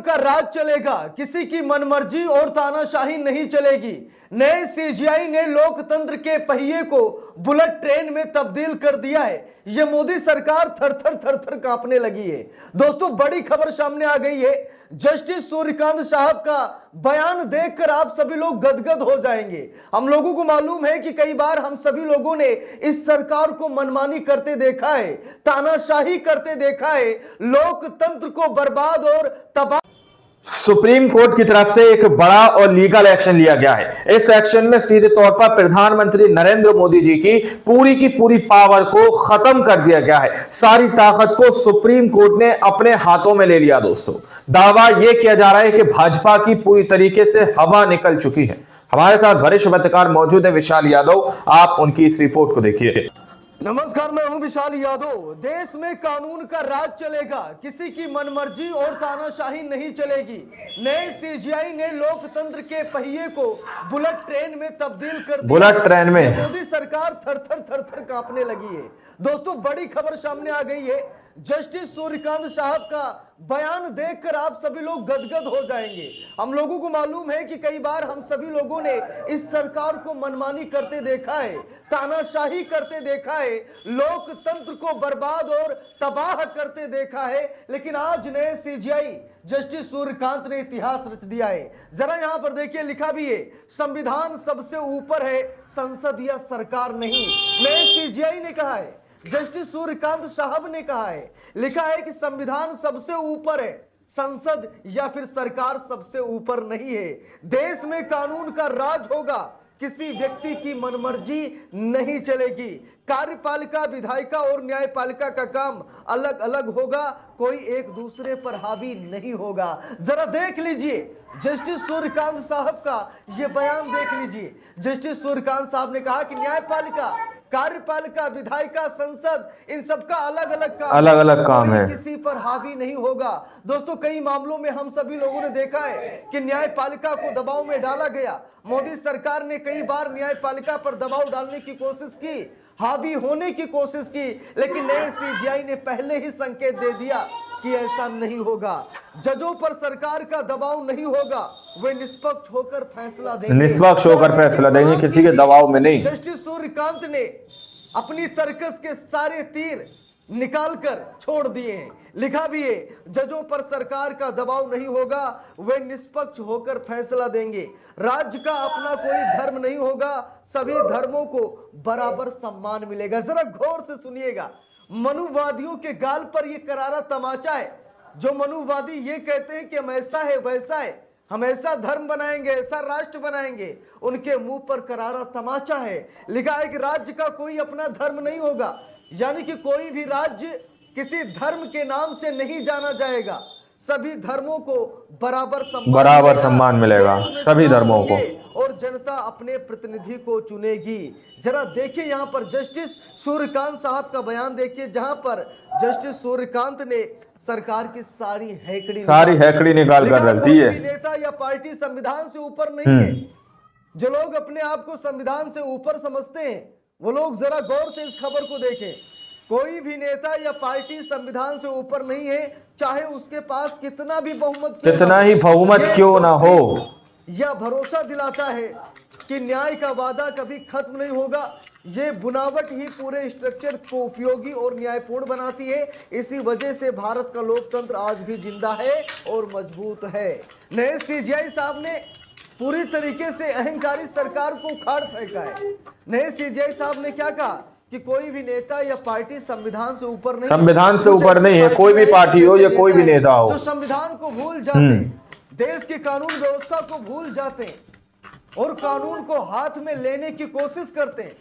का राज चलेगा, किसी की मनमर्जी और तानाशाही नहीं चलेगी। नए सीजीआई ने लोकतंत्र के पहिए को बुलेट ट्रेन में तब्दील कर दिया है। यह मोदी सरकार थर थर थर थर कांपने लगी है। दोस्तों, बड़ी खबर सामने आ गई है। जस्टिस सूर्यकांत साहब का बयान देखकर आप सभी लोग गदगद हो जाएंगे। हम लोगों को मालूम है कि कई बार हम सभी लोगों ने इस सरकार को मनमानी करते देखा है, तानाशाही करते देखा है, लोकतंत्र को बर्बाद और तबाह। सुप्रीम कोर्ट की तरफ से एक बड़ा और लीगल एक्शन लिया गया है। इस एक्शन में सीधे तौर पर प्रधानमंत्री नरेंद्र मोदी जी की पूरी पावर को खत्म कर दिया गया है। सारी ताकत को सुप्रीम कोर्ट ने अपने हाथों में ले लिया। दोस्तों, दावा यह किया जा रहा है कि भाजपा की पूरी तरीके से हवा निकल चुकी है। हमारे साथ वरिष्ठ पत्रकार मौजूद है विशाल यादव, आप उनकी इस रिपोर्ट को देखिए। नमस्कार, मैं हूं विशाल यादव। देश में कानून का राज चलेगा, किसी की मनमर्जी और तानाशाही नहीं चलेगी। नए सीजीआई ने लोकतंत्र के पहिए को बुलेट ट्रेन में तब्दील कर दिया। बुलेट ट्रेन में मोदी सरकार थर थर थर थर कांपने लगी है। दोस्तों, बड़ी खबर सामने आ गई है। जस्टिस सूर्यकांत साहब का बयान देखकर आप सभी लोग गदगद हो जाएंगे। हम लोगों को मालूम है कि कई बार हम सभी लोगों ने इस सरकार को मनमानी करते देखा है, तानाशाही करते देखा है, लोकतंत्र को बर्बाद और तबाह करते देखा है। लेकिन आज नए सीजीआई जस्टिस सूर्यकांत ने इतिहास रच दिया है। जरा यहां पर देखिए, लिखा भी है, संविधान सबसे ऊपर है, संसद या सरकार नहीं। नए सीजीआई ने कहा है, जस्टिस सूर्यकांत साहब ने कहा है, लिखा है कि संविधान सबसे ऊपर है, संसद या फिर सरकार सबसे ऊपर नहीं है। देश में कानून का राज होगा, किसी व्यक्ति की मनमर्जी नहीं चलेगी। कार्यपालिका, विधायिका और न्यायपालिका का काम अलग अलग होगा, कोई एक दूसरे पर हावी नहीं होगा। जरा देख लीजिए जस्टिस सूर्यकांत साहब का यह बयान, देख लीजिए। जस्टिस सूर्यकांत साहब ने कहा कि न्यायपालिका, कार्यपालिका, विधायिका, संसद, इन सबका अलग अलग काम है, किसी पर हावी नहीं होगा। दोस्तों, कई मामलों में हम सभी लोगों ने देखा है कि न्यायपालिका को दबाव में डाला गया। मोदी सरकार ने कई बार न्यायपालिका पर दबाव डालने की कोशिश की, हावी होने की कोशिश की, लेकिन नए सीजीआई ने पहले ही संकेत दे दिया कि ऐसा नहीं होगा। जजों पर सरकार का दबाव नहीं होगा, वे निष्पक्ष होकर फैसला देंगे, किसी के दबाव में नहीं। जस्टिस सूर्यकांत ने अपनी तर्कस के सारे तीर निकालकर छोड़ दिए हैं। लिखा भी है, जजों पर सरकार का दबाव नहीं होगा, वे निष्पक्ष होकर फैसला देंगे। राज्य का अपना कोई धर्म नहीं होगा, सभी धर्मों को बराबर सम्मान मिलेगा। जरा गौर से सुनिएगा, मनुवादियों के गाल पर यह करारा तमाचा है। जो मनुवादी ये कहते हैं कि हम ऐसा है वैसा है, हम ऐसा धर्म बनाएंगे, ऐसा राष्ट्र बनाएंगे, उनके मुंह पर करारा तमाचा है। लिखा है कि राज्य का कोई अपना धर्म नहीं होगा, यानी कि कोई भी राज्य किसी धर्म के नाम से नहीं जाना जाएगा, सभी धर्मों को बराबर सम्मान मिलेगा, सभी धर्मों को, और जनता अपने प्रतिनिधि को चुनेगी। जरा देखिए यहाँ पर जस्टिस सूर्यकांत साहब का बयान देखिए, जहां पर जस्टिस सूर्यकांत ने सरकार की सारी हैकड़ी निकाल कर रख दी है। नेता या पार्टी संविधान से ऊपर नहीं है। जो लोग अपने आप को संविधान से ऊपर समझते हैं, वो लोग जरा गौर से इस खबर को देखें। कोई भी नेता या पार्टी संविधान से ऊपर नहीं है, चाहे उसके पास कितना ही बहुमत क्यों ना हो। यह भरोसा दिलाता है कि न्याय का वादा कभी खत्म नहीं होगा। ये बुनावट ही पूरे स्ट्रक्चर को उपयोगी और न्यायपूर्ण बनाती है। इसी वजह से भारत का लोकतंत्र आज भी जिंदा है और मजबूत है। नए सीजीआई साहब ने पूरी तरीके से अहंकारी सरकार को उखाड़ फेंका है। नए सीजीआई साहब ने क्या कहा कि कोई भी नेता या पार्टी संविधान से ऊपर नहीं है। कोई भी पार्टी हो या कोई भी नेता हो, तो संविधान को भूल जाते हैं, देश की कानून व्यवस्था को भूल जाते हैं और कानून को हाथ में लेने की कोशिश करते हैं।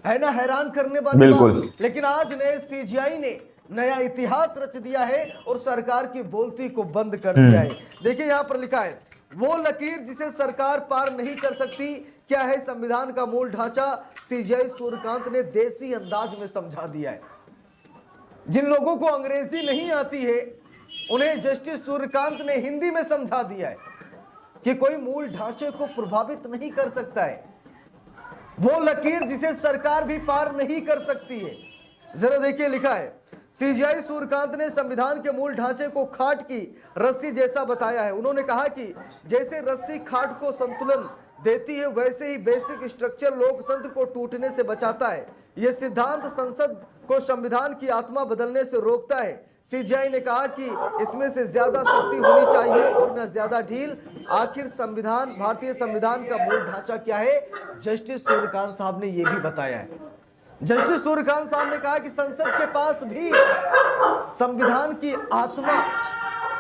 है ना हैरान करने वाली बात। लेकिन आज नए सीजीआई ने नया इतिहास रच दिया है और सरकार की बोलती को बंद कर दिया है। देखिए यहाँ पर लिखा है, वो लकीर जिसे सरकार पार नहीं कर सकती, क्या है संविधान का मूल ढांचा, सीजीआई सूर्यकांत ने देसी अंदाज में समझा दिया है। जिन लोगों को अंग्रेजी नहीं आती है, उन्हें जस्टिस सूर्यकांत ने हिंदी में समझा दिया है कि कोई मूल ढांचे को प्रभावित नहीं कर सकता है, वो लकीर जिसे सरकार भी पार नहीं कर सकती है। जरा देखिए लिखा है, सीजीआई सूर्यकांत ने संविधान के मूल ढांचे को खाट की रस्सी जैसा बताया है। उन्होंने कहा कि जैसे रस्सी खाट को संतुलन देती है, वैसे ही बेसिक स्ट्रक्चर लोकतंत्र को टूटने से बचाता है। यह सिद्धांत संसद को संविधान की आत्मा बदलने से रोकता है। सीजीआई ने कहा कि इसमें से ज्यादा शक्ति होनी चाहिए और न ज्यादा ढील। आखिर संविधान, भारतीय संविधान का मूल ढांचा क्या है, जस्टिस सूर्यकांत साहब ने यह भी बताया है। जस्टिस सूर्यकांत साहब ने कहा कि संसद के पास भी संविधान की आत्मा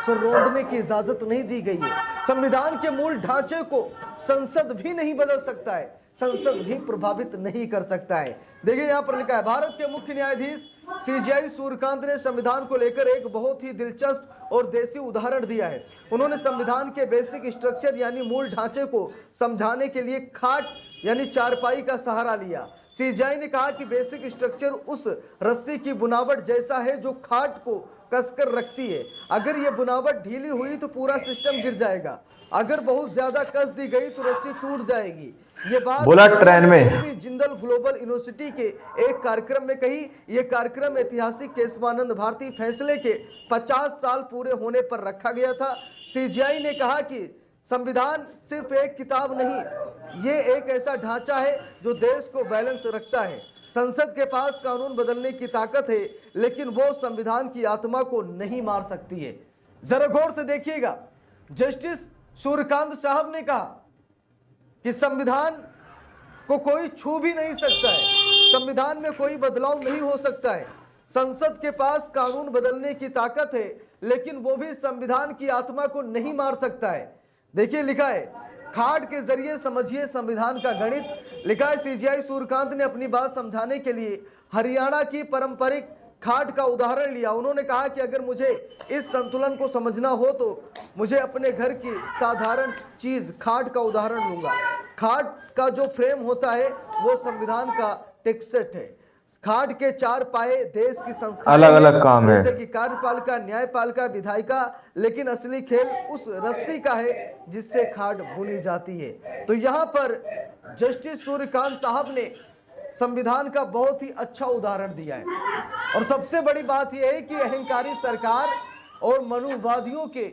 को रोंदने की इजाजत नहीं दी गई है। संविधान के मूल ढांचे को संसद भी नहीं बदल सकता है, संसद भी प्रभावित नहीं कर सकता है। देखिए यहां पर लिखा है, भारत के मुख्य न्यायाधीश सीजीआई सूर्यकांत ने संविधान को लेकर एक बहुत ही दिलचस्प और देसी उदाहरण दिया है। उन्होंने संविधान के बेसिक स्ट्रक्चर यानी मूल ढांचे को समझाने के लिए खाट यानी चारपाई का सहारा लिया। सीजीआई ने कहा कि बेसिक स्ट्रक्चर उस रस्सी की बुनावट जैसा है जो खाट को कसकर रखती है। अगर ये बुनावट ढीली हुई तो पूरा सिस्टम गिर जाएगा, अगर बहुत ज्यादा कस दी गई तो रस्सी टूट जाएगी। ये बात बुलेट ट्रेन में जिंदल ग्लोबल यूनिवर्सिटी के एक कार्यक्रम में कही। यह कार्यक्रम ऐतिहासिक केशवानंद भारती फैसले के 50 साल पूरे होने पर रखा गया था। सीजीआई ने कहा कि संविधान सिर्फ एक किताब नहीं, ये एक ऐसा ढांचा है जो देश को बैलेंस रखता है। संसद के पास कानून बदलने की ताकत है, लेकिन वो संविधान की आत्मा को नहीं मार सकती है। जरा गौर से देखिएगा, जस्टिस सूर्यकांत साहब ने कहा कि संविधान को कोई छू भी नहीं सकता है, संविधान में कोई बदलाव नहीं हो सकता है। संसद के पास कानून बदलने की ताकत है, लेकिन वो भी संविधान की आत्मा को नहीं मार सकता है। देखिए लिखा है, खाट के जरिए समझिए संविधान का गणित। लिखा है, सीजीआई सूर्यकांत ने अपनी बात समझाने के लिए हरियाणा की पारंपरिक खाट का उदाहरण लिया। उन्होंने कहा कि अगर मुझे इस संतुलन को समझना हो तो मुझे अपने घर की साधारण चीज खाट का उदाहरण लूंगा। खाट का जो फ्रेम होता है वो संविधान का टेक्स्ट है। खाट के चार पाए देश की संस्था अलग अलग काम है, जैसे कि कार्यपालिका, न्यायपालिका, विधायिका, लेकिन असली खेल उस रस्सी का है जिससे खाट बुनी जाती है। तो यहाँ पर जस्टिस सूर्यकांत साहब ने संविधान का बहुत ही अच्छा उदाहरण दिया है। और सबसे बड़ी बात यह है कि अहंकारी सरकार और मनुवादियों के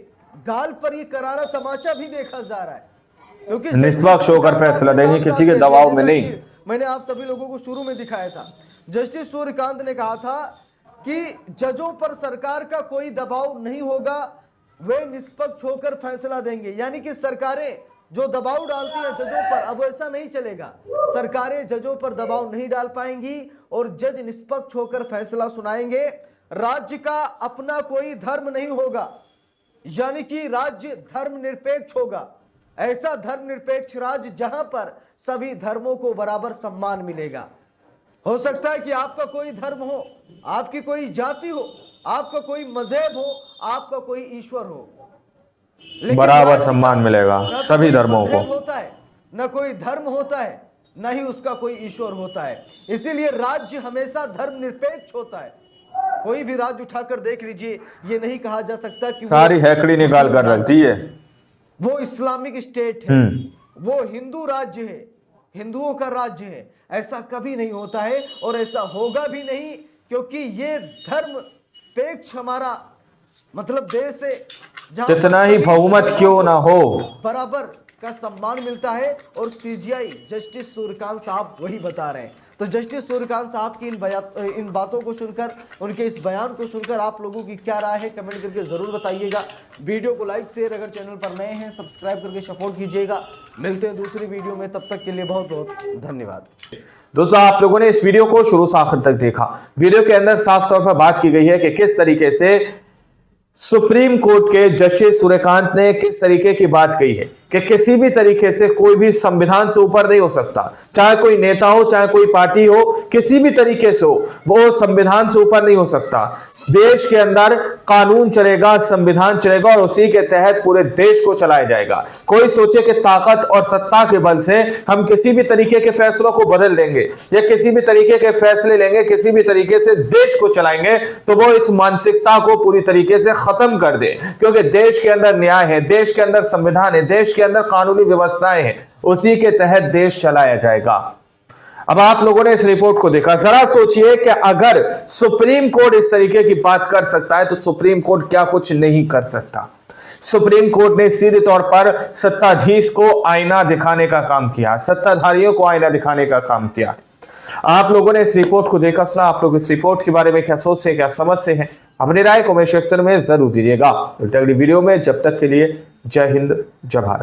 गाल पर ये करारा तमाचा भी देखा जा रहा है, क्योंकि निष्पक्ष होकर फैसला देंगे, किसी के दबाव में नहीं। मैंने आप सभी लोगों को शुरू में दिखाया था, जस्टिस सूर्यकांत ने कहा था कि जजों पर सरकार का कोई दबाव नहीं होगा, वे निष्पक्ष होकर फैसला देंगे। यानी कि सरकारें जो दबाव डालती हैं जजों पर, अब ऐसा नहीं चलेगा। सरकारें जजों पर दबाव नहीं डाल पाएंगी और जज निष्पक्ष होकर फैसला सुनाएंगे। राज्य का अपना कोई धर्म नहीं होगा, यानी कि राज्य धर्मनिरपेक्ष होगा। ऐसा धर्मनिरपेक्ष राज्य जहां पर सभी धर्मों को बराबर सम्मान मिलेगा। हो सकता है कि आपका कोई धर्म हो, आपकी कोई जाति हो, आपका कोई मजहब हो, आपका कोई ईश्वर हो, बराबर सम्मान मिलेगा सभी धर्मों को। होता है न कोई धर्म होता है, न ही उसका कोई ईश्वर होता है। इसीलिए राज्य हमेशा धर्मनिरपेक्ष होता है। कोई भी राज्य उठाकर देख लीजिए, ये नहीं कहा जा सकता कि सारी हैकड़ी निकाल कर रखती है, वो इस्लामिक स्टेट है, वो हिंदू राज्य है, हिंदुओं का राज्य है। ऐसा कभी नहीं होता है और ऐसा होगा भी नहीं, क्योंकि ये धर्मपेक्ष हमारा मतलब देश है, कितना ही बहुमत क्यों ना हो, बराबर का सम्मान मिलता है। और सीजीआई जस्टिस सूर्यकांत साहब वही बता रहे हैं। तो जस्टिस सूर्यकांत साहब की इन बातों को सुनकर, उनके इस बयान को सुनकर आप लोगों की क्या राय है, कमेंट करके जरूर बताइएगा। वीडियो को लाइक शेयर, अगर चैनल पर नए हैं सब्सक्राइब करके सपोर्ट कीजिएगा। मिलते हैं दूसरी वीडियो में, तब तक के लिए बहुत बहुत धन्यवाद। दोस्तों, आप लोगों ने इस वीडियो को शुरू से आखिर तक देखा। वीडियो के अंदर साफ तौर पर बात की गई है कि किस तरीके से सुप्रीम कोर्ट के जस्टिस सूर्यकांत ने किस तरीके की बात कही है कि किसी भी तरीके से कोई भी संविधान से ऊपर नहीं हो सकता। चाहे कोई नेता हो, चाहे कोई पार्टी हो, किसी भी तरीके से हो, वो संविधान से ऊपर नहीं हो सकता। देश के अंदर कानून चलेगा, संविधान चलेगा और उसी के तहत पूरे देश को चलाया जाएगा। कोई सोचे कि ताकत और सत्ता के बल से हम किसी भी तरीके के फैसलों को बदल देंगे या किसी भी तरीके के फैसले लेंगे, किसी भी तरीके से देश को चलाएंगे, तो वो इस मानसिकता को पूरी तरीके से खत्म कर दे। क्योंकि देश के अंदर न्याय है, देश के अंदर संविधान है, देश के अंदर कानूनी व्यवस्थाएं हैं, उसी के तहत देश चलाया जाएगा। अब आप लोगों ने इस रिपोर्ट को देखा, जरा सोचिए कि अगर सुप्रीम कोर्ट इस तरीके की बात कर सकता है तो सुप्रीम कोर्ट क्या कुछ नहीं कर सकता। सुप्रीम कोर्ट ने सीधे तौर पर सत्ताधीश को आईना दिखाने का काम किया, सत्ताधारियों को आईना दिखाने का काम किया। आप लोगों ने इस रिपोर्ट को देखा सुना, आप लोग इस रिपोर्ट के बारे में क्या सोचते हैं, क्या समझते हैं, अपनी राय कमेंट सेक्शन में जरूर दीजिएगा। अगली वीडियो में, जब तक के लिए जय हिंद, जय भारत।